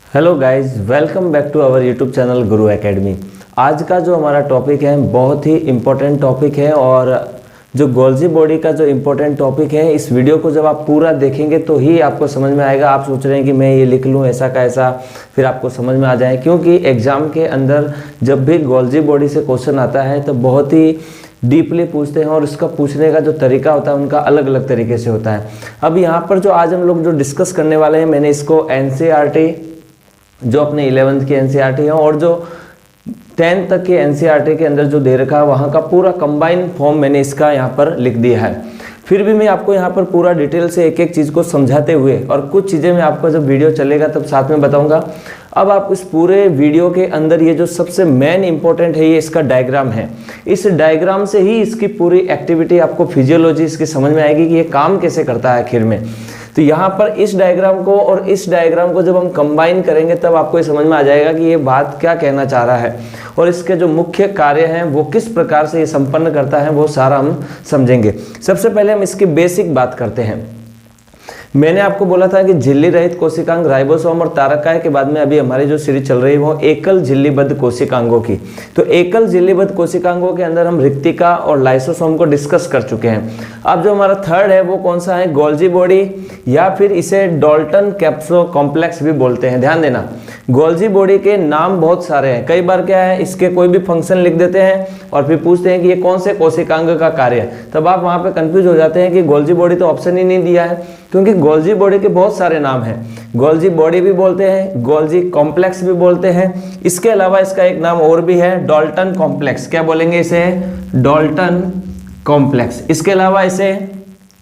Hello guys, welcome back to our YouTube channel Guru academy. आज का जो हमारा टॉपिक है बहुत ही इम्पोर्टेंट टॉपिक है और जो गोल्जी बॉडी का जो इम्पोर्टेंट टॉपिक है, इस वीडियो को जब आप पूरा देखेंगे तो ही आपको समझ में आएगा। आप सोच रहे हैं कि मैं ये लिख लूँ ऐसा का ऐसा, फिर आपको समझ में आ जाए, क्योंकि एग्जाम के अंदर जब भी गोल्जी बॉडी से क्वेश्चन आता है तो बहुत ही डीपली पूछते हैं और इसका पूछने का जो तरीका होता है उनका अलग अलग तरीके से होता है। अब यहाँ पर जो आज हम लोग जो डिस्कस करने वाले हैं, मैंने इसको एनसीईआरटी जो अपने 11th की एनसीईआरटी है और जो 10th तक के एनसीईआरटी के अंदर जो दे रखा है वहाँ का पूरा कंबाइन फॉर्म मैंने इसका यहाँ पर लिख दिया है। फिर भी मैं आपको यहाँ पर पूरा डिटेल से एक एक चीज़ को समझाते हुए और कुछ चीज़ें मैं आपको जब वीडियो चलेगा तब साथ में बताऊँगा। अब आप इस पूरे वीडियो के अंदर ये जो सबसे मेन इंपॉर्टेंट है, ये इसका डायग्राम है। इस डायग्राम से ही इसकी पूरी एक्टिविटी, आपको फिजियोलॉजी इसकी समझ में आएगी कि ये काम कैसे करता है आखिर में। तो यहाँ पर इस डायग्राम को और इस डायग्राम को जब हम कंबाइन करेंगे तब आपको ये समझ में आ जाएगा कि ये बात क्या कहना चाह रहा है और इसके जो मुख्य कार्य हैं वो किस प्रकार से ये संपन्न करता है, वो सारा हम समझेंगे। सबसे पहले हम इसकी बेसिक बात करते हैं। मैंने आपको बोला था कि झिल्ली रहित कोशिकांग, राइबोसोम और तारकाय के बाद में अभी हमारी जो सीरीज चल रही है वो एकल झिल्लीबद्ध कोशिकांगों की। तो एकल झिल्लीबद्ध कोशिकांगों के अंदर हम रिक्तिका और लाइसोसोम को डिस्कस कर चुके हैं। अब जो हमारा थर्ड है वो कौन सा है, गोल्जी बॉडी, या फिर इसे डाल्टन कैप्सुलो कॉम्प्लेक्स भी बोलते हैं। ध्यान देना, गोल्जी बॉडी के नाम बहुत सारे हैं। कई बार क्या है, इसके कोई भी फंक्शन लिख देते हैं और फिर पूछते हैं कि ये कौन से कोशिकांग का कार्य है, तब आप वहाँ पे कंफ्यूज हो जाते हैं कि गोल्जी बॉडी तो ऑप्शन ही नहीं दिया है, क्योंकि गोल्जी बॉडी के बहुत सारे नाम हैं। गोल्जी बॉडी भी बोलते हैं, गोल्जी कॉम्प्लेक्स भी बोलते हैं। इसके अलावा इसका एक नाम और भी है, डाल्टन कॉम्प्लेक्स। क्या बोलेंगे इसे? Dalton complex. इसके अलावा इसे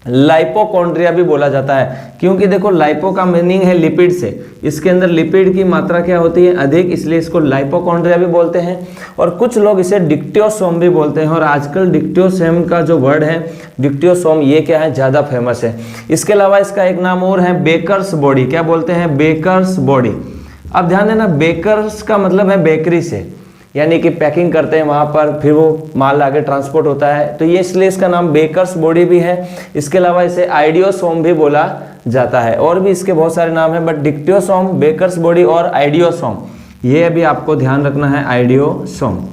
लाइपोकॉन्ड्रिया भी बोला जाता है, क्योंकि देखो लाइपो का मीनिंग है लिपिड से, इसके अंदर लिपिड की मात्रा क्या होती है? अधिक, इसलिए इसको लाइपोकॉन्ड्रिया भी बोलते हैं। और कुछ लोग इसे डिक्टियोसोम भी बोलते हैं और आजकल डिक्टियोसोम का जो वर्ड है, डिक्टियोसोम, ये क्या है, ज़्यादा फेमस है। इसके अलावा इसका एक नाम और है, बेकर्स बॉडी। क्या बोलते हैं? Baker's body. अब ध्यान देना, बेकर्स का मतलब है बेकरी से, यानी कि पैकिंग करते हैं वहाँ पर, फिर वो माल आगे ट्रांसपोर्ट होता है, तो ये इसलिए इसका नाम बेकर्स बॉडी भी है। इसके अलावा इसे आइडियोसोम भी बोला जाता है, और भी इसके बहुत सारे नाम हैं, बट डिक्टियोसोम, बेकर्स बॉडी और आइडियोसोम, ये अभी आपको ध्यान रखना है। आइडियोसोम,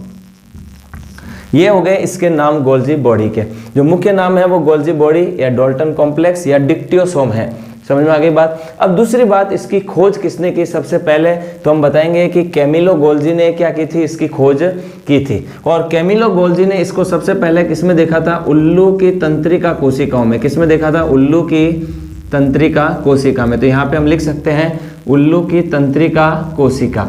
ये हो गए इसके नाम गोल्जी बॉडी के। जो मुख्य नाम है वो गोल्जी बॉडी या डाल्टन कॉम्प्लेक्स या डिक्टियोसोम है। समझ में आ गई बात। अब दूसरी बात, इसकी खोज किसने की? सबसे पहले तो हम बताएंगे कि कैमिलो गोल्जी ने क्या की थी, इसकी खोज की थी। और कैमिलो गोल्जी ने इसको सबसे पहले किसमें देखा था? उल्लू की तंत्रिका कोशिकाओं में। किसमें देखा था? उल्लू की तंत्रिका कोशिका में। तो यहाँ पे हम लिख सकते हैं उल्लू की तंत्रिका कोशिका।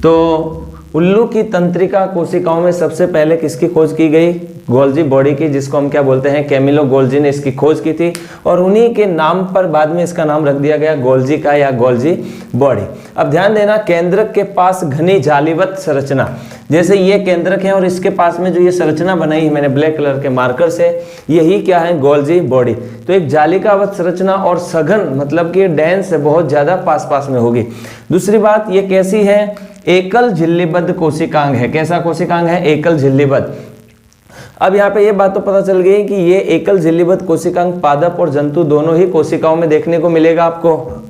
तो उल्लू की तंत्रिका कोशिकाओं में सबसे पहले किसकी खोज की गई? गोल्जी बॉडी की, जिसको हम क्या बोलते हैं? कैमिलो गोल्जी ने इसकी खोज की थी और उन्हीं के नाम पर बाद में इसका नाम रख दिया गया गोल्जी का या गोल्जी बॉडी। अब ध्यान देना, केंद्रक के पास घनी जालीवत संरचना, जैसे ये केंद्रक है और इसके पास में जो ये संरचना बनाई है मैंने ब्लैक कलर के मार्कर से, यही क्या है? Golgi body. तो एक जालिकावत संरचना और सघन, मतलब कि डेंस बहुत ज्यादा पास पास में होगी। दूसरी बात, ये कैसी है? एकल झिल्लीबद्ध कोशिकांग है। कैसा कोशिकांग है? एकल झिल्लीबद्ध। अब यहाँ पे ये बात तो पता चल गई कि ये एकल झिल्लीबद्ध कोशिकांग पादप और जंतु दोनों ही कोशिकाओं में देखने को मिलेगा आपको,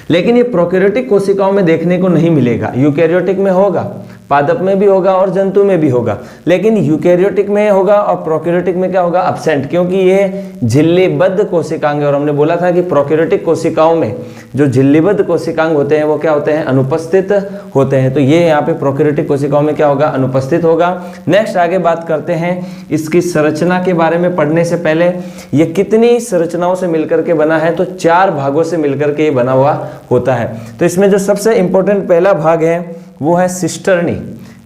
लेकिन ये प्रोकैरियोटिक कोशिकाओं में देखने को नहीं मिलेगा। यूकैरियोटिक में होगा, पादप में भी होगा और जंतु में भी होगा, लेकिन यूकैरियोटिक में होगा और प्रोकैरियोटिक में क्या होगा? एब्सेंट, क्योंकि ये झिल्लीबद्ध कोशिकांग है। और हमने बोला था कि प्रोकैरियोटिक कोशिकाओं में जो झिल्लीबद्ध कोशिकांग होते हैं वो क्या होते हैं? अनुपस्थित होते हैं। तो ये यहाँ पे प्रोकैरियोटिक कोशिकाओं में क्या होगा? अनुपस्थित होगा। नेक्स्ट आगे बात करते हैं इसकी संरचना के बारे में। पढ़ने से पहले, ये कितनी संरचनाओं से मिलकर के बना है? तो 4 भागों से मिलकर के ये बना हुआ होता है। तो इसमें जो सबसे इंपॉर्टेंट पहला भाग है वो है सिस्टर्नी।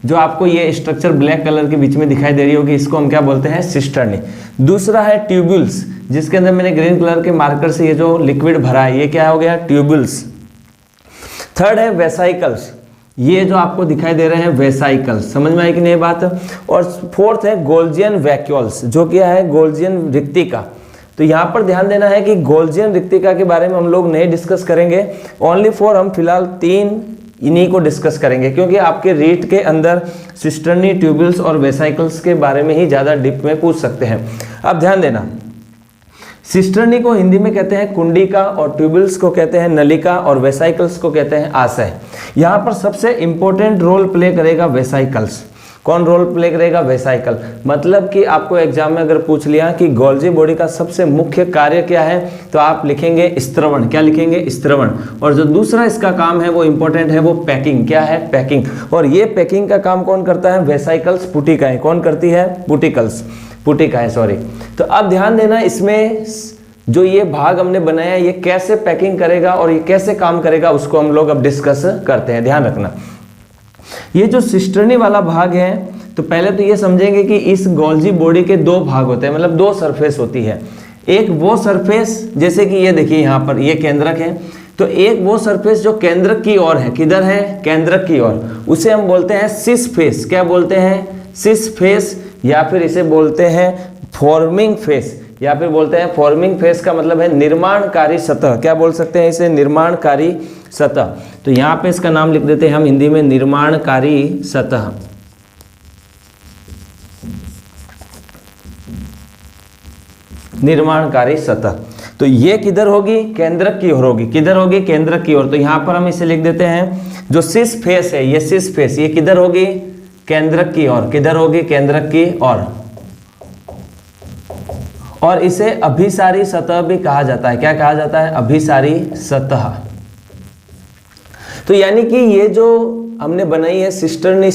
जो आपको ये स्ट्रक्चर ब्लैक कलर के बीच में दिखाई दे रही होगी, इसको हम क्या बोलते हैं? सिस्टर्नी। दूसरा है ट्यूब्यूल्स, जिसके अंदर मैंने ग्रीन कलर के मार्कर से ये जो लिक्विड भरा है, ये क्या हो गया? ट्यूब्यूल्स। थर्ड है वेसाइकल्स, ये जो आपको दिखाई दे रहे हैं वेसाइकल्स। समझ में आई कि नहीं बात? और फोर्थ है गोल्जियन वैक्यूल्स, जो क्या है? गोल्जियन रिक्तिका। तो यहाँ पर ध्यान देना है कि गोल्जियन रिक्तिका के बारे में हम लोग नहीं डिस्कस करेंगे, ओनली फॉर हम फिलहाल 3 इन्हीं को डिस्कस करेंगे, क्योंकि आपके रीट के अंदर सिस्टर्नी, ट्यूब्यूल्स और वेसाइकल्स के बारे में ही ज़्यादा डीप में पूछ सकते हैं। अब ध्यान देना, सिस्टर्नी को हिंदी में कहते हैं कुंडिका, और ट्यूबल्स को कहते हैं नलिका, और वेसाइकल्स को कहते हैं आशय। यहाँ पर सबसे इंपॉर्टेंट रोल प्ले करेगा वेसाइकल्स। कौन रोल प्ले करेगा? वेसाइकल। मतलब कि आपको एग्जाम में अगर पूछ लिया कि गोल्जी बॉडी का सबसे मुख्य कार्य क्या है, तो आप लिखेंगे स्त्रवण। क्या लिखेंगे? स्त्रवण। और जो दूसरा इसका काम है वो इंपॉर्टेंट है, वो पैकिंग। क्या है? पैकिंग। और ये पैकिंग का काम कौन करता है? वेसाइकल्स पुटिकाएं। कौन करती है? पुटिकाएं, सॉरी। तो अब ध्यान देना, इसमें जो ये भाग हमने बनाया ये कैसे पैकिंग करेगा और ये कैसे काम करेगा उसको हम लोग अब डिस्कस करते हैं। ध्यान रखना, ये जो सिस्टर्नी वाला भाग है, तो पहले तो ये समझेंगे कि इस गोल्जी बॉडी के दो भाग होते हैं, मतलब दो सरफेस होती है। एक वो सरफेस, जैसे कि ये देखिए यहाँ पर ये केंद्रक है, तो एक वो सरफेस जो केंद्रक की ओर है। किधर है? केंद्रक की ओर। उसे हम बोलते हैं सिस फेस। क्या बोलते हैं? सिस फेस, या फिर इसे बोलते हैं फॉर्मिंग फेस, या फिर बोलते हैं फॉर्मिंग फेस का मतलब है निर्माणकारी सतह। क्या बोल सकते हैं इसे? निर्माणकारी सतह। तो यहाँ पे इसका नाम लिख देते हैं हम हिंदी में निर्माणकारी सतह। निर्माणकारी सतह। तो ये किधर होगी? केंद्रक की ओर होगी। किधर होगी? केंद्रक की ओर। तो यहाँ पर हम इसे लिख देते हैं, जो सिस फेस है, ये सिस फेस, ये किधर होगी? केंद्रक की ओर। किधर होगी? केंद्रक की ओर। और इसे अभिसारी सतह भी कहा जाता है। क्या कहा जाता है? अभिसारी सतह। तो यानी कि ये जो हमने बनाई है सिस्टर्नी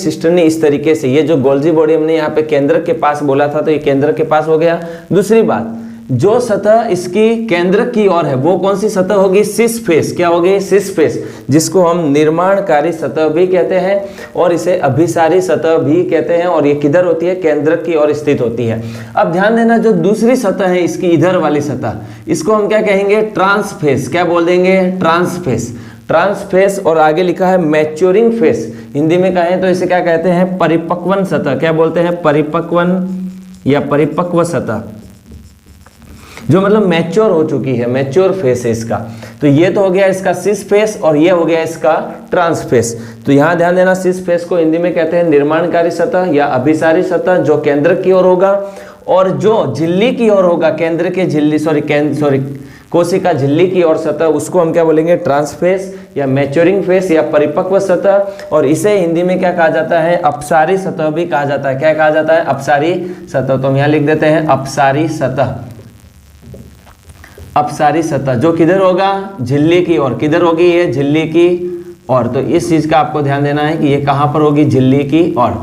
इस तरीके से, ये जो गोल्जी बॉडी हमने यहाँ पे केंद्रक के पास बोला था, तो ये केंद्रक के पास हो गया। दूसरी बात, जो सतह इसकी केंद्रक की ओर है वो कौन सी सतह होगी? Cis face. क्या होगी? सिस फेस, जिसको हम निर्माणकारी सतह भी कहते हैं और इसे अभिसारी सतह भी कहते हैं। और ये किधर होती है? केंद्रक की ओर स्थित होती है। अब ध्यान देना, जो दूसरी सतह है इसकी इधर वाली सतह, इसको हम क्या कहेंगे? ट्रांसफेस। क्या बोल देंगे? ट्रांसफेस। ट्रांसफेस। और आगे लिखा है मैच्योरिंग फेस। हिंदी में कहें तो इसे क्या कहते हैं? परिपक्वन सतह। क्या बोलते हैं? परिपक्वन या परिपक्व सतह, जो मतलब मैच्योर हो चुकी है, मैच्योर फेस है इसका। तो ये तो हो गया इसका सिस फेस और ये हो गया इसका ट्रांस फेस। तो यहाँ ध्यान देना, सिस फेस को हिंदी में कहते हैं निर्माणकारी सतह या अभिसारी सतह, जो केंद्र की ओर होगा। और जो झिल्ली की ओर होगा, केंद्र के झिल्ली कोशिका झिल्ली की ओर सतह, उसको हम क्या बोलेंगे? ट्रांसफेस या मैच्योरिंग फेस या परिपक्व सतह। और इसे हिंदी में क्या कहा जाता है? अपसारी सतह भी कहा जाता है। क्या कहा जाता है? अपसारी सतह। तो हम यहाँ लिख देते हैं अपसारी सतह। अपसारी सतह जो किधर होगा? झिल्ली की ओर। किधर होगी ये? झिल्ली की ओर। तो इस चीज का आपको ध्यान देना है कि ये कहां पर होगी? झिल्ली की ओर।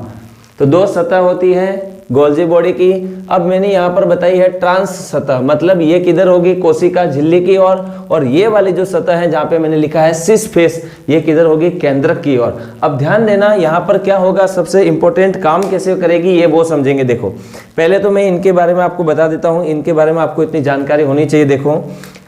तो दो सतह होती है गोल्जी बॉडी की। अब मैंने यहाँ पर बताई है ट्रांस सतह, मतलब ये किधर होगी? कोशिका झिल्ली की ओर। और ये वाली जो सतह है जहाँ पे मैंने लिखा है सिस फेस, ये किधर होगी? केंद्रक की ओर। अब ध्यान देना, यहाँ पर क्या होगा? सबसे इंपॉर्टेंट काम कैसे करेगी ये वो समझेंगे। देखो, पहले तो मैं इनके बारे में आपको बता देता हूँ, इनके बारे में आपको इतनी जानकारी होनी चाहिए। देखो,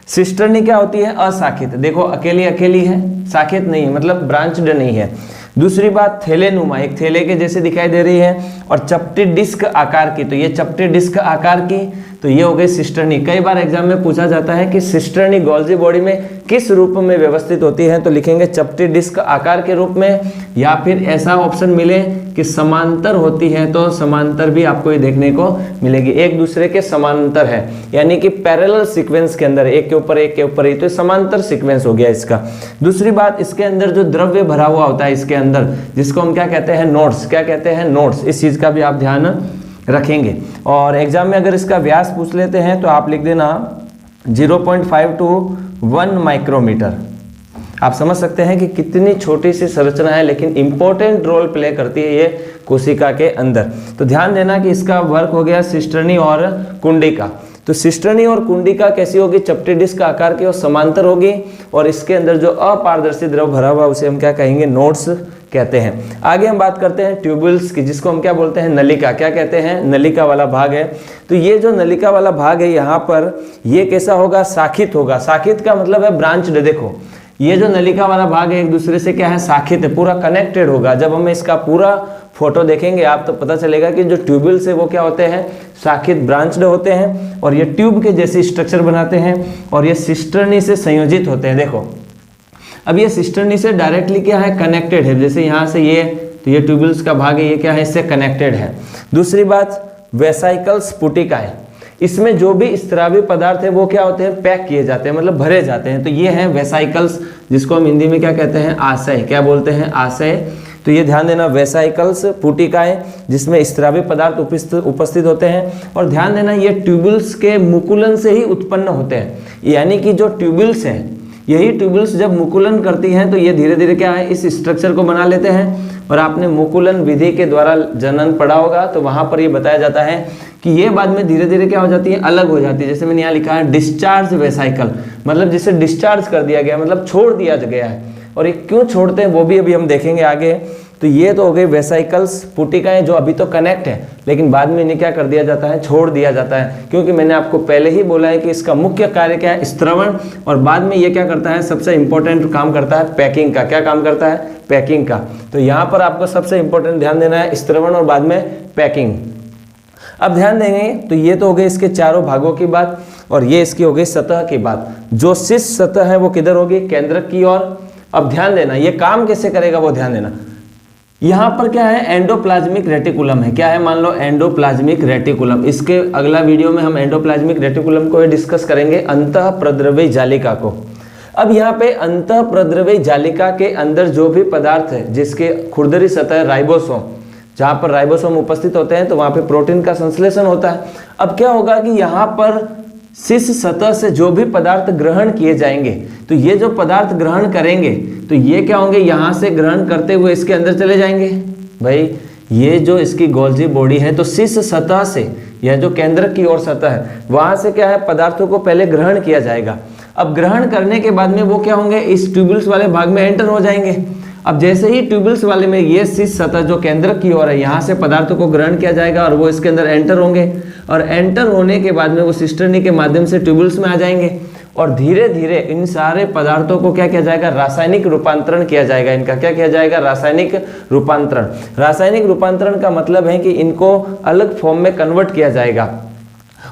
सिस्टर्नी क्या होती है? अशाखित। देखो, अकेली अकेली है, शाखित नहीं है, मतलब ब्रांच्ड नहीं है। दूसरी बात, थैलेनुमा, एक थैले के जैसे दिखाई दे रही है, और चपटी डिस्क आकार की। तो ये चपटी डिस्क आकार की, तो ये हो गई सिस्टर्नी। कई बार एग्जाम में पूछा जाता है कि सिस्टर्नी गोल्जी बॉडी में किस रूप में व्यवस्थित होती है, तो लिखेंगे चपटी डिस्क आकार के रूप में, या फिर ऐसा ऑप्शन मिले कि समांतर होती है, तो समांतर भी आपको ये देखने को मिलेगी। एक दूसरे के समांतर है, यानी कि पैरेलल सीक्वेंस के अंदर, एक के ऊपर एक के ऊपर ही, तो समांतर सीक्वेंस हो गया इसका। दूसरी बात, इसके अंदर जो द्रव्य भरा हुआ होता है इसके अंदर, जिसको हम क्या कहते हैं? नोट्स। क्या कहते हैं? नोट्स। इस चीज का भी आप ध्यान रखेंगे। और एग्जाम में अगर इसका व्यास पूछ लेते हैं तो आप लिख देना 0.5 to 1 माइक्रोमीटर। आप समझ सकते हैं कि कितनी छोटी सी संरचना है, लेकिन इंपॉर्टेंट रोल प्ले करती है ये कोशिका के अंदर। तो ध्यान देना कि इसका वर्क हो गया सिस्टर्नी और कुंडिका। तो सिस्टर्नी और कुंडिका कैसी होगी? चपटी डिस्क आकार की और समांतर होगी, और इसके अंदर जो अपारदर्शी द्रव भरा हुआ उसे हम क्या कहेंगे? नोड्स कहते हैं। आगे हम बात करते हैं ट्यूबल्स की, जिसको हम क्या बोलते हैं? नलिका। क्या कहते हैं? नलिका वाला भाग है। तो ये जो नलिका वाला भाग है यहाँ पर, ये कैसा होगा? शाखित होगा। शाखित का मतलब है ब्रांच्ड। देखो, ये जो नलिका वाला भाग है एक दूसरे से क्या है? शाखित है, पूरा कनेक्टेड होगा। जब हम इसका पूरा फोटो देखेंगे आप तो पता चलेगा कि जो ट्यूबल्स है वो क्या होते हैं? शाखित, ब्रांच्ड होते हैं, और ये ट्यूब के जैसी स्ट्रक्चर बनाते हैं, और ये सिस्टर्नी से संयोजित होते हैं। देखो, अब ये सिस्टर्नी से डायरेक्टली क्या है? कनेक्टेड है। जैसे यहाँ से ये, तो ये ट्यूबल्स का भाग है, ये क्या है? इससे कनेक्टेड है। दूसरी बात, वेसाइकल्स पुटिकाएं। इसमें जो भी स्त्रावी पदार्थ है वो क्या होते हैं, पैक किए जाते हैं, मतलब भरे जाते हैं। तो ये हैं वेसाइकल्स, जिसको हम हिंदी में क्या कहते हैं, आशय। क्या बोलते हैं, आशय। तो ये ध्यान देना, वेसाइकल्स पुटिकाएं जिसमें स्त्रावी पदार्थ उपस्थित होते हैं। और ध्यान देना, ये ट्यूबुल्स के मुकुलन से ही उत्पन्न होते हैं, यानी कि जो ट्यूबुल्स हैं, यही ट्यूबुल्स जब मुकुलन करती हैं तो ये धीरे धीरे क्या है, इस स्ट्रक्चर को बना लेते हैं। और आपने मुकुलन विधि के द्वारा जनन पढ़ा होगा, तो वहां पर ये बताया जाता है कि ये बाद में धीरे धीरे क्या हो जाती है, अलग हो जाती है। जैसे मैंने यहाँ लिखा है डिस्चार्ज वेसाइकल, मतलब जिसे डिस्चार्ज कर दिया गया, मतलब छोड़ दिया गया है। और ये क्यों छोड़ते हैं वो भी अभी हम देखेंगे आगे। तो ये तो हो गई वेसाइकल्स पुटिकाएं जो अभी तो कनेक्ट है, लेकिन बाद में इन्हें क्या कर दिया जाता है, छोड़ दिया जाता है। क्योंकि मैंने आपको पहले ही बोला है कि इसका मुख्य कार्य क्या है, स्त्रवण। और बाद में ये क्या करता है, सबसे इंपॉर्टेंट काम करता है पैकिंग का। क्या काम करता है, पैकिंग का। तो यहाँ पर आपको सबसे इंपॉर्टेंट ध्यान देना है स्त्रवण और बाद में पैकिंग। अब ध्यान देंगे तो ये तो हो गए इसके चारों भागों की बात, और ये इसकी हो गई सतह की बात। जो शीर्ष सतह है वो किधर होगी, केंद्रक की ओर। अब ध्यान देना, ये काम कैसे करेगा वो ध्यान देना। यहाँ पर क्या है, एंडोप्लाज्मिक रेटिकुलम है। क्या है, मान लो एंडोप्लाज्मिक रेटिकुलम। इसके अगला वीडियो में हम एंडोप्लाज्मिक रेटिकुलम को डिस्कस करेंगे, अंतः प्रद्रव्य जालिका को। अब यहाँ पे अंतः प्रद्रव्य जालिका के अंदर जो भी पदार्थ है, जिसके खुरदरी सतह राइबोसोम, जहाँ पर राइबोसोम उपस्थित होते हैं, तो वहाँ पे प्रोटीन का संश्लेषण होता है। अब क्या होगा कि यहाँ पर शीर्ष सतह से जो भी पदार्थ ग्रहण किए जाएंगे, तो ये जो पदार्थ ग्रहण करेंगे तो ये क्या होंगे, यहाँ से ग्रहण करते हुए इसके अंदर चले जाएंगे। भाई ये जो इसकी गोल्जी बॉडी है, तो शीर्ष सतह से, यह जो केंद्र की ओर सतह है, वहां से क्या है, पदार्थों को पहले ग्रहण किया जाएगा। अब ग्रहण करने के बाद में वो क्या होंगे, इस ट्यूबुल्स वाले भाग में एंटर हो जाएंगे। अब जैसे ही ट्यूबुल्स वाले में ये शीर्ष सतह जो केंद्र की ओर है, यहाँ से पदार्थों को ग्रहण किया जाएगा और वो इसके अंदर एंटर होंगे। और एंटर होने के बाद में वो सिस्टर्नी के माध्यम से ट्यूबुल्स में आ जाएंगे। और धीरे धीरे इन सारे पदार्थों को क्या किया जाएगा, रासायनिक रूपांतरण किया जाएगा। इनका क्या किया जाएगा, रासायनिक रूपांतरण। रासायनिक रूपांतरण का मतलब है कि इनको अलग फॉर्म में कन्वर्ट किया जाएगा।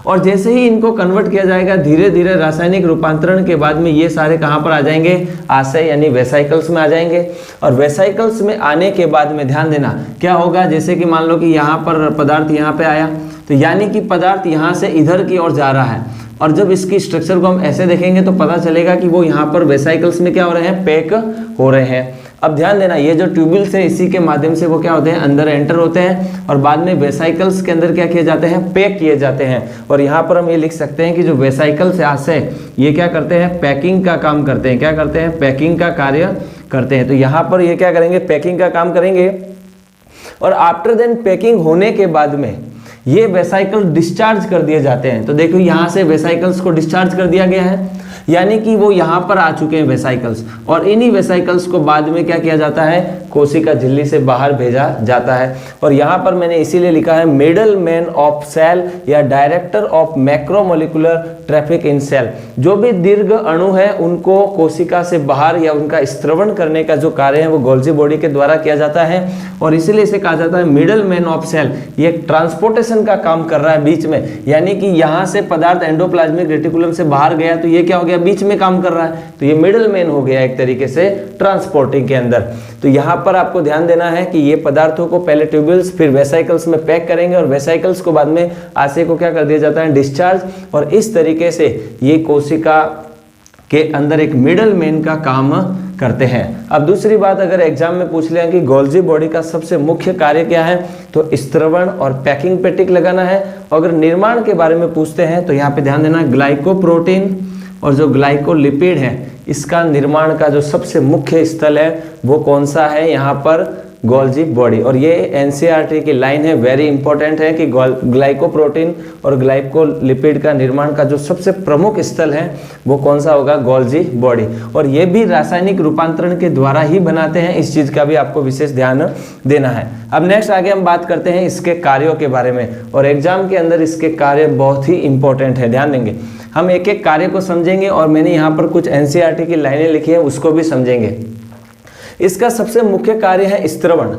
और जैसे ही इनको कन्वर्ट किया जाएगा, धीरे धीरे रासायनिक रूपांतरण के बाद में ये सारे कहाँ पर आ जाएंगे, आशय यानी वेसाइकल्स में आ जाएंगे। और वेसाइकल्स में आने के बाद में ध्यान देना क्या होगा, जैसे कि मान लो कि यहाँ पर पदार्थ यहाँ पे आया, तो यानी कि पदार्थ यहाँ से इधर की ओर जा रहा है। और जब इसकी स्ट्रक्चर को हम ऐसे देखेंगे तो पता चलेगा कि वो यहाँ पर वेसाइकल्स में क्या हो रहे हैं, पैक हो रहे हैं। अब ध्यान देना, ये जो ट्यूबुल्स है इसी के माध्यम से वो क्या होते हैं, अंदर एंटर होते हैं और बाद में वेसाइकल्स के अंदर क्या किए जाते हैं, पैक किए जाते हैं। और यहाँ पर हम ये लिख सकते हैं कि जो वेसाइकल्स आशय ये क्या करते हैं, पैकिंग का काम करते हैं। क्या करते हैं, पैकिंग का कार्य करते हैं। तो यहाँ पर ये क्या करेंगे, पैकिंग का काम करेंगे। और आफ्टर देन पैकिंग होने के बाद में ये वेसाइकल डिस्चार्ज कर दिए जाते हैं। तो देखो यहाँ से वेसाइकल्स को डिस्चार्ज कर दिया गया है, यानी कि वो यहाँ पर आ चुके हैं वेसाइकल्स। और इन्हीं वेसाइकल्स को बाद में क्या किया जाता है, कोशिका झिल्ली से बाहर भेजा जाता है। और यहाँ पर मैंने इसीलिए लिखा है मिडल मैन ऑफ सेल या director of macromolecular traffic in cell. जो भी दीर्घ अणु है उनको कोशिका से बाहर या उनका स्त्रवण करने का जो कार्य है वो गोल्जी बॉडी के द्वारा किया जाता है। और इसीलिए इसे कहा जाता है मिडल मैन ऑफ सेल। ये ट्रांसपोर्टेशन का काम कर रहा है बीच में, यानी कि यहाँ से पदार्थ एंडोप्लाज्मिक रेटिकुलम से बाहर गया तो ये क्या हो गया, बीच में काम कर रहा है। तो ये मिडल मैन हो गया एक तरीके से ट्रांसपोर्टिंग के अंदर। तो यहाँ पर आपको ध्यान देना है कि ये पदार्थों को पहले ट्यूबुल्स फिर वेसाइकल्स में पैक करेंगे और वेसाइकल्स को बाद में आशय को क्या कर दिया जाता है, डिस्चार्ज। और इस तरीके से ये कोशिका के अंदर एक मिडल मैन का काम करते हैं। अब दूसरी बात, अगर एग्जाम में पूछ लिया कि गोल्जी बॉडी का सबसे मुख्य कार्य क्या है, तो स्त्रवण और पैकिंग पे टिक लगाना है। अगर निर्माण के बारे में पूछते हैं तो यहाँ पे ध्यान देना, ग्लाइकोप्रोटीन और जो ग्लाइकोलिपिड है इसका निर्माण का जो सबसे मुख्य स्थल है वो कौन सा है, यहाँ पर गोल्जी बॉडी। और ये एनसीईआरटी की लाइन है, वेरी इंपॉर्टेंट है कि ग्लाइकोप्रोटीन और ग्लाइकोलिपिड का निर्माण का जो सबसे प्रमुख स्थल है वो कौन सा होगा, गोल्जी बॉडी। और ये भी रासायनिक रूपांतरण के द्वारा ही बनाते हैं, इस चीज का भी आपको विशेष ध्यान देना है। अब नेक्स्ट आगे हम बात करते हैं इसके कार्यों के बारे में, और एग्जाम के अंदर इसके कार्य बहुत ही इंपॉर्टेंट है। ध्यान देंगे, हम एक एक कार्य को समझेंगे और मैंने यहाँ पर कुछ एनसीईआरटी की लाइनें लिखी है उसको भी समझेंगे। इसका सबसे मुख्य कार्य है स्त्रवण।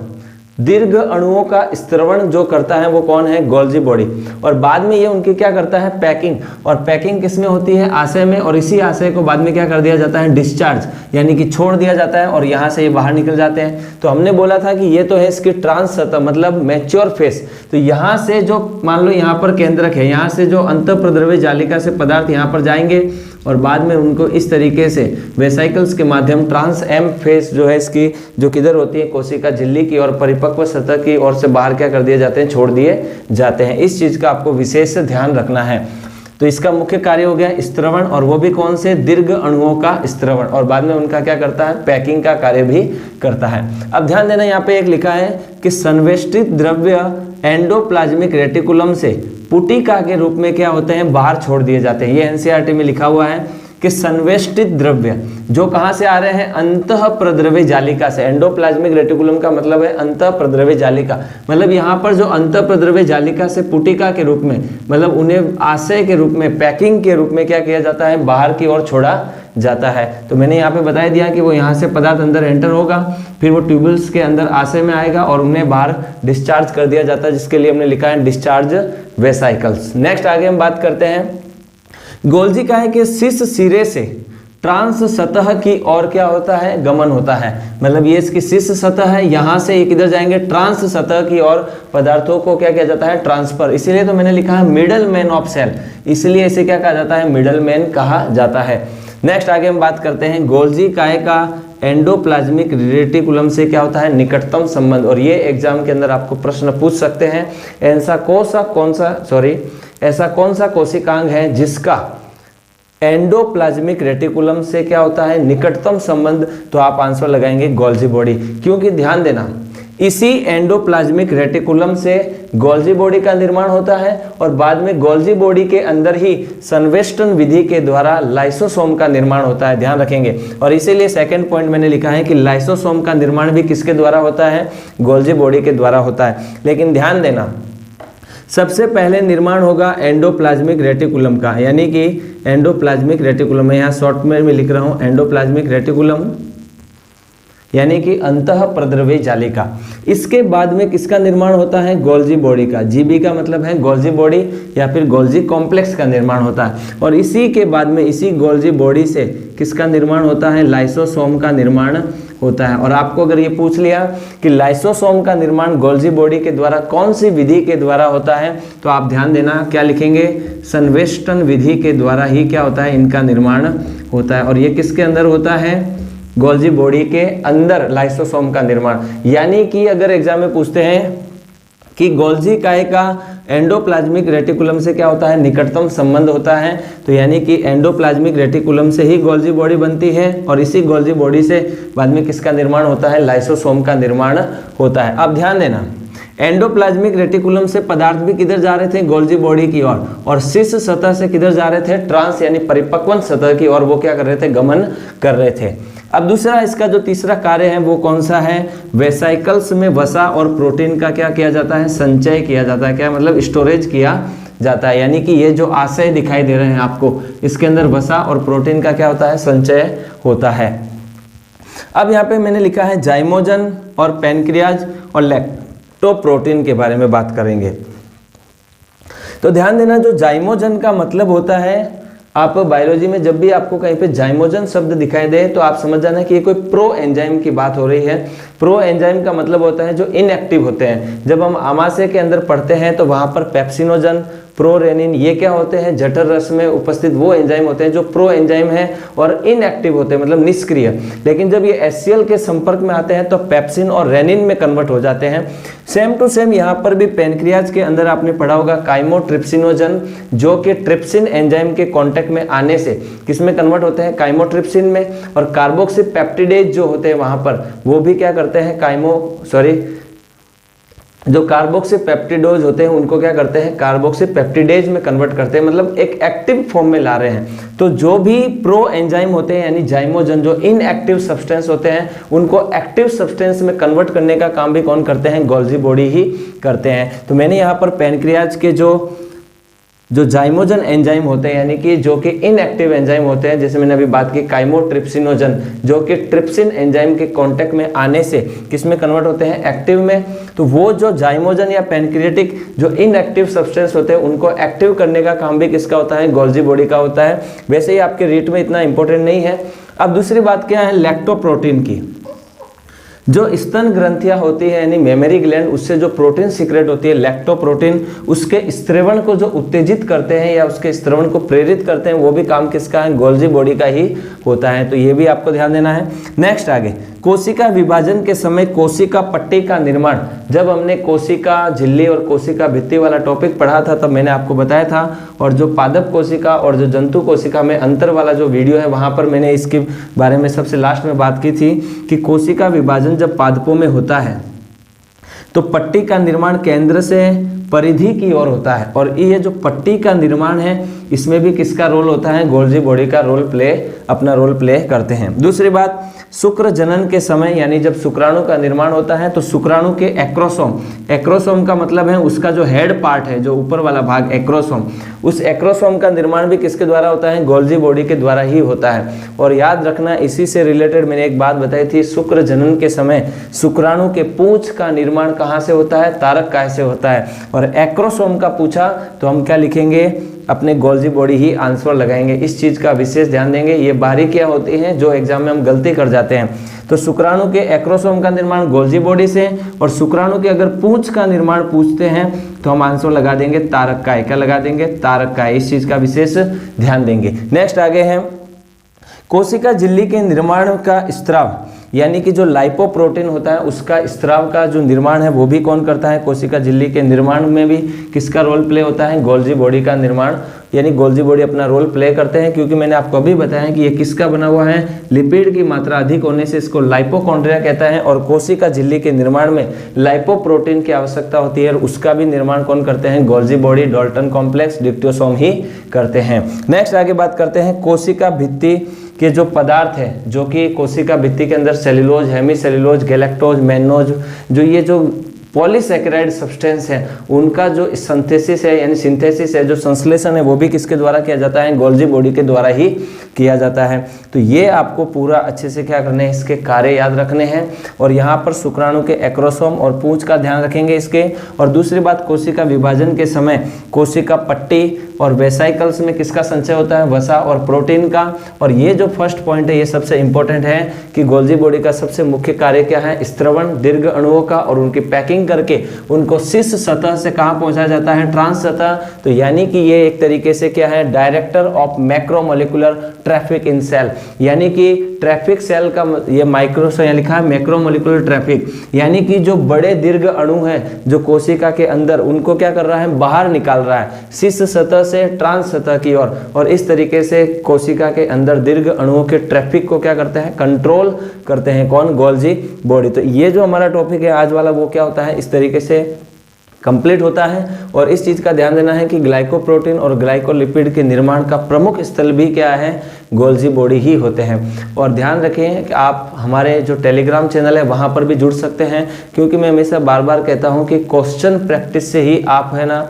दीर्घ अणुओं का स्त्रवण जो करता है वो कौन है, गोल्जी बॉडी। और बाद में ये उनकी क्या करता है, पैकिंग। और पैकिंग किसमें होती है, आशय में, और इसी आशय को बाद में क्या कर दिया जाता है, डिस्चार्ज, यानी कि छोड़ दिया जाता है और यहाँ से ये बाहर निकल जाते हैं। तो हमने बोला था कि ये तो है इसकी ट्रांस सतह, मतलब मैच्योर फेस। तो यहाँ से जो मान लो यहाँ पर केंद्रक है, यहाँ से जो अंतःप्रद्रव्य जालिका से पदार्थ यहाँ पर जाएंगे और बाद में उनको इस तरीके से वेसाइकल्स के माध्यम ट्रांस एम फेस जो है इसकी, जो किधर होती है, कोशिका झिल्ली की और परिपक्व सतह की ओर से बाहर क्या कर दिए जाते हैं, छोड़ दिए जाते हैं। इस चीज का आपको विशेष ध्यान रखना है। तो इसका मुख्य कार्य हो गया स्त्रवण, और वो भी कौन से, दीर्घ अणुओं का स्त्रवण, और बाद में उनका क्या करता है, पैकिंग का कार्य भी करता है। अब ध्यान देना, यहाँ पे एक लिखा है कि संवेष्टित द्रव्य एंडोप्लाज्मिक रेटिकुलम से पुटिका के रूप में क्या होते हैं, बाहर छोड़ दिए जाते हैं। ये एनसीईआरटी में लिखा हुआ है कि संवेष्टित द्रव्य जो कहां से आ रहे हैं, अंतःप्रद्रव्य जालिका से। एंडोप्लाज्मिक रेटिकुलम का मतलब है अंतःप्रद्रव्य जालिका, मतलब यहाँ पर जो अंतःप्रद्रव्य जालिका से पुटिका के रूप में, मतलब उन्हें आशय के रूप में, पैकिंग के रूप में क्या किया जाता है, बाहर की ओर छोड़ा जाता है। तो मैंने यहाँ पे बता दिया कि वो यहाँ से पदार्थ अंदर एंटर होगा, फिर वो ट्यूबल्स के अंदर आशय में आएगा और उन्हें बाहर डिस्चार्ज कर दिया जाता है, जिसके लिए हमने लिखा है डिस्चार्ज वेसाइकल्स। नेक्स्ट आगे हम बात करते हैं गोल्जी का है कि शीर्ष सिरे से ट्रांस सतह की ओर क्या होता है, गमन होता है। मतलब ये इसकी शीर्ष सतह है, यहाँ से ये किधर जाएंगे, ट्रांस सतह की ओर पदार्थों को क्या किया जाता है, ट्रांसफर। इसीलिए तो मैंने लिखा है मिडल मैन ऑफ सेल, इसलिए इसे क्या कहा जाता है, मिडल मैन कहा जाता है। नेक्स्ट आगे हम बात करते हैं गोल्जी काय का एंडोप्लाज्मिक रेटिकुलम से क्या होता है, निकटतम संबंध। और ये एग्जाम के अंदर आपको प्रश्न पूछ सकते हैं, ऐसा कौन सा कोशिकांग है जिसका एंडोप्लाज्मिक रेटिकुलम से क्या होता है, निकटतम संबंध। तो आप आंसर लगाएंगे गोल्जी बॉडी, क्योंकि ध्यान देना इसी एंडोप्लाज्मिक रेटिकुलम से गोल्जी बॉडी का निर्माण होता है और बाद में गोल्जी बॉडी के अंदर ही संवेष्टन विधि के द्वारा लाइसोसोम का निर्माण होता है, ध्यान रखेंगे। और इसीलिए सेकंड पॉइंट मैंने लिखा है कि लाइसोसोम का निर्माण भी किसके द्वारा होता है, गोल्जी बॉडी के द्वारा होता है। लेकिन ध्यान देना सबसे पहले निर्माण होगा एंडोप्लाज्मिक रेटिकुलम का, यानी कि एंडोप्लाज्मिक रेटिकुलम, मैं यहाँ शॉर्ट में लिख रहा हूँ एंडोप्लाज्मिक रेटिकुलम, यानी कि अंतःप्रद्रव्य जालिका। इसके बाद में किसका निर्माण होता है, गोल्जी बॉडी का। जीबी का मतलब है गोल्जी बॉडी या फिर गोल्जी कॉम्प्लेक्स का निर्माण होता है। और इसी के बाद में इसी गोल्जी बॉडी से किसका निर्माण होता है, लाइसोसोम का निर्माण होता है। और आपको अगर ये पूछ लिया कि लाइसोसोम का निर्माण गोल्जी बॉडी के द्वारा कौन सी विधि के द्वारा होता है, तो आप ध्यान देना क्या लिखेंगे, संवेष्टन विधि के द्वारा ही क्या होता है, इनका निर्माण होता है। और ये किसके अंदर होता है, गोल्जी बॉडी के अंदर लाइसोसोम का निर्माण। यानी कि अगर एग्जाम में पूछते हैं कि गोल्जी काय का एंडोप्लाज्मिक रेटिकुलम से क्या होता है, निकटतम संबंध होता है, तो यानी कि एंडोप्लाज्मिक रेटिकुलम से ही गोल्जी बॉडी बनती है और इसी गोल्जी बॉडी से बाद में किसका निर्माण होता है, लाइसोसोम का निर्माण होता है। अब ध्यान देना एंडोप्लाज्मिक रेटिकुलम से पदार्थ भी किधर जा रहे थे, गोल्जी बॉडी की ओर, और शीर्ष सतह से किधर जा रहे थे, ट्रांस यानी परिपक्वन सतह की ओर वो क्या कर रहे थे, गमन कर रहे थे। अब दूसरा इसका जो तीसरा कार्य है वो कौन सा है, वेसाइकल्स में वसा और प्रोटीन का क्या किया जाता है, संचय किया जाता है। क्या मतलब, स्टोरेज किया जाता है। यानी कि ये जो आशय दिखाई दे रहे हैं आपको, इसके अंदर वसा और प्रोटीन का क्या होता है, संचय होता है। अब यहाँ पे मैंने लिखा है जाइमोजन और पैनक्रियाज और लैक्टोप्रोटीन के बारे में बात करेंगे। तो ध्यान देना जो जाइमोजन का मतलब होता है, आप बायोलॉजी में जब भी आपको कहीं पे जाइमोजन शब्द दिखाई दे तो आप समझ जाना कि ये कोई प्रो एंजाइम की बात हो रही है। प्रो एंजाइम का मतलब होता है जो इनएक्टिव होते हैं। जब हम आमाशय के अंदर पढ़ते हैं तो वहाँ पर पेप्सिनोजन, प्रोरेनिन, ये क्या होते हैं, जठर रस में उपस्थित वो एंजाइम होते हैं जो प्रो एंजाइम है और इनएक्टिव होते हैं, मतलब निष्क्रिय। लेकिन जब ये HCl के संपर्क में आते हैं तो पेप्सिन और रेनिन में कन्वर्ट हो जाते हैं। सेम टू सेम यहाँ पर भी पैनक्रियाज के अंदर आपने पढ़ा होगा काइमोट्रिप्सिनोजन, जो कि ट्रिप्सिन एंजाइम के कॉन्टेक्ट में आने से किसमें कन्वर्ट होते हैं, काइमोट्रिप्सिन में। और कार्बोक्सीपेप्टिडेज जो होते हैं वहाँ पर वो भी क्या करते हैं, जो कार्बोक्सीपेप्टिडोज होते हैं उनको क्या करते हैं, कार्बोक्सीपेप्टिडेज में कन्वर्ट करते हैं, मतलब एक एक्टिव फॉर्म में ला रहे हैं। तो जो भी प्रो एंजाइम होते हैं यानी जाइमोजन, जो इनएक्टिव सब्सटेंस होते हैं उनको एक्टिव सब्सटेंस में कन्वर्ट करने का काम भी कौन करते हैं, गोल्जी बॉडी ही करते हैं। तो मैंने यहाँ पर पैनक्रियाज के जो जो जाइमोजन एंजाइम होते हैं, यानी कि जो कि इनएक्टिव एंजाइम होते हैं, जैसे मैंने अभी बात की काइमोट्रिप्सिनोजन, जो कि ट्रिप्सिन एंजाइम के कांटेक्ट में आने से किस में कन्वर्ट होते हैं, एक्टिव में। तो वो जो जाइमोजन या पैनक्रियाटिक जो इनएक्टिव सब्सटेंस होते हैं उनको एक्टिव करने का काम भी किसका होता है, गोल्जी बॉडी का होता है। वैसे ही आपके रीट में इतना इंपॉर्टेंट नहीं है। अब दूसरी बात क्या है, लैक्टोप्रोटीन की। जो स्तन ग्रंथियां होती है यानी मेमरी ग्लैंड, उससे जो प्रोटीन सीक्रेट होती है लैक्टोप्रोटीन, उसके स्त्रवण को जो उत्तेजित करते हैं या उसके स्त्रवण को प्रेरित करते हैं, वो भी काम किसका है, गोल्जी बॉडी का ही होता है। तो ये भी आपको ध्यान देना है। नेक्स्ट आगे, कोशिका विभाजन के समय कोशिका पट्टी का निर्माण। जब हमने कोशिका झिल्ली और कोशिका भित्ति वाला टॉपिक पढ़ा था तब मैंने आपको बताया था, और जो पादप कोशिका और जो जंतु कोशिका में अंतर वाला जो वीडियो है वहां पर मैंने इसके बारे में सबसे लास्ट में बात की थी कि कोशिका विभाजन जब पादपों में होता है तो पट्टी का निर्माण केंद्र से परिधि की ओर होता है, और ये जो पट्टी का निर्माण है इसमें भी किसका रोल होता है, गोल्जी बॉडी का अपना रोल प्ले करते हैं। दूसरी बात, शुक्र जनन के समय यानी जब शुक्राणु का निर्माण होता है तो शुक्राणु के एक्रोसोम का मतलब है उसका जो हेड पार्ट है, जो ऊपर वाला भाग एक्रोसोम, उस एक्रोसोम का निर्माण भी किसके द्वारा होता है, गोल्जी बॉडी के द्वारा ही होता है। और याद रखना, इसी से रिलेटेड मैंने एक बात बताई थी, शुक्र जनन के समय शुक्राणु के पूंछ का निर्माण कहाँ से होता है, तारक काय से होता है। और एक्रोसोम का पूछा तो हम क्या लिखेंगे, अपने गोल्जी बॉडी ही आंसर लगाएंगे। इस चीज का विशेष ध्यान देंगे, ये बारीकियां होती हैं जो एग्जाम में हम गलती कर जाते हैं। तो शुक्राणु के एक्रोसोम का निर्माण गोल्जी बॉडी से, और शुक्राणु के अगर पूंछ का निर्माण पूछते हैं तो हम आंसर लगा देंगे तारक काय। क्या लगा देंगे, तारक काय। इस चीज का विशेष ध्यान देंगे। नेक्स्ट आगे है, कोशिका झिल्ली के निर्माण का स्त्राव, यानी कि जो लाइपोप्रोटीन होता है उसका स्त्राव का जो निर्माण है वो भी कौन करता है, कोशिका झिल्ली के निर्माण में भी किसका रोल प्ले होता है, गोल्जी बॉडी का निर्माण, यानी गोल्जी बॉडी अपना रोल प्ले करते हैं। क्योंकि मैंने आपको अभी बताया कि ये किसका बना हुआ है, लिपिड की मात्रा अधिक होने से इसको लाइपोकॉन्ड्रिया कहता है, और कोशिका झिल्ली के निर्माण में लाइपोप्रोटीन की आवश्यकता होती है और उसका भी निर्माण कौन करते हैं, गोल्जी बॉडी, डाल्टन कॉम्प्लेक्स, डिक्टोसोम ही करते हैं। नेक्स्ट आगे बात करते हैं, कोशिका भित्ति के जो पदार्थ है, जो कि कोशिका भित्ति के अंदर सेल्यूलोज, हेमीसेल्यूलोज, गैलेक्टोज, मैनोज, जो ये जो पॉलीसैकेराइड सब्सटेंस है उनका जो सिंथेसिस है यानी सिंथेसिस है, जो संश्लेषण है वो भी किसके द्वारा किया जाता है, गोल्जी बॉडी के द्वारा ही किया जाता है। तो ये आपको पूरा अच्छे से क्या करने हैं, इसके कार्य याद रखने हैं। और यहाँ पर शुक्राणु के एक्रोसोम और पूंछ का ध्यान रखेंगे इसके। और दूसरी बात, कोशिका विभाजन के समय कोशिका पट्टी और वेसाइकल्स में किसका संचय होता है, वसा और प्रोटीन का। और ये जो फर्स्ट पॉइंट है ये सबसे इंपॉर्टेंट है कि गोल्जी बॉडी का सबसे मुख्य कार्य क्या है, स्त्रवण दीर्घ अणुओं का, और उनकी पैकिंग करके उनको शीर्ष सतह से कहां पहुंचाया जाता है, ट्रांस सतह। तो यानी कि ये एक तरीके से क्या है, director of macromolecular traffic in cell, यानी कि ट्रैफिक सेल का ये माइक्रो से लिखा है मैक्रोमोलिकुलर ट्रैफिक, यानी कि जो बड़े दीर्घ अणु हैं जो कोशिका के अंदर, उनको क्या कर रहा है, बाहर निकाल रहा है शीर्ष सतह से ट्रांस सतह की ओर। और इस तरीके से कोशिका के अंदर दीर्घ अणुओं के ट्रैफिक को क्या करते हैं, कंट्रोल करते हैं कौन, गोल्जी बॉडी। तो ये जो हमारा टॉपिक है आज वाला वो क्या होता है, इस तरीके से कंप्लीट होता है। और इस चीज का ध्यान देना है कि ग्लाइकोप्रोटीन और ग्लाइकोलिपिड के निर्माण का प्रमुख स्थल भी क्या है, गोल्जी बॉडी ही होते हैं। और ध्यान रखें कि आप हमारे जो टेलीग्राम चैनल है वहां पर भी जुड़ सकते हैं, क्योंकि मैं हमेशा बार बार कहता हूं कि क्वेश्चन प्रैक्टिस से ही आप है ना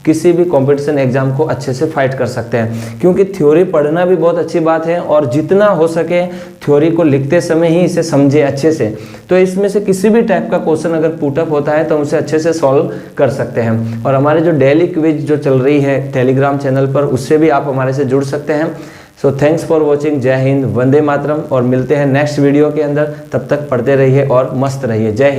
किसी भी कंपटीशन एग्जाम को अच्छे से फाइट कर सकते हैं। क्योंकि थ्योरी पढ़ना भी बहुत अच्छी बात है, और जितना हो सके थ्योरी को लिखते समय ही इसे समझे अच्छे से। तो इसमें से किसी भी टाइप का क्वेश्चन अगर पुटअप होता है तो उसे अच्छे से सॉल्व कर सकते हैं। और हमारे जो डेली क्विज जो चल रही है टेलीग्राम चैनल पर, उससे भी आप हमारे से जुड़ सकते हैं। So thanks for watching. जय हिंद, वंदे मातरम। और मिलते हैं नेक्स्ट वीडियो के अंदर। तब तक पढ़ते रहिए और मस्त रहिए। जय हिंद।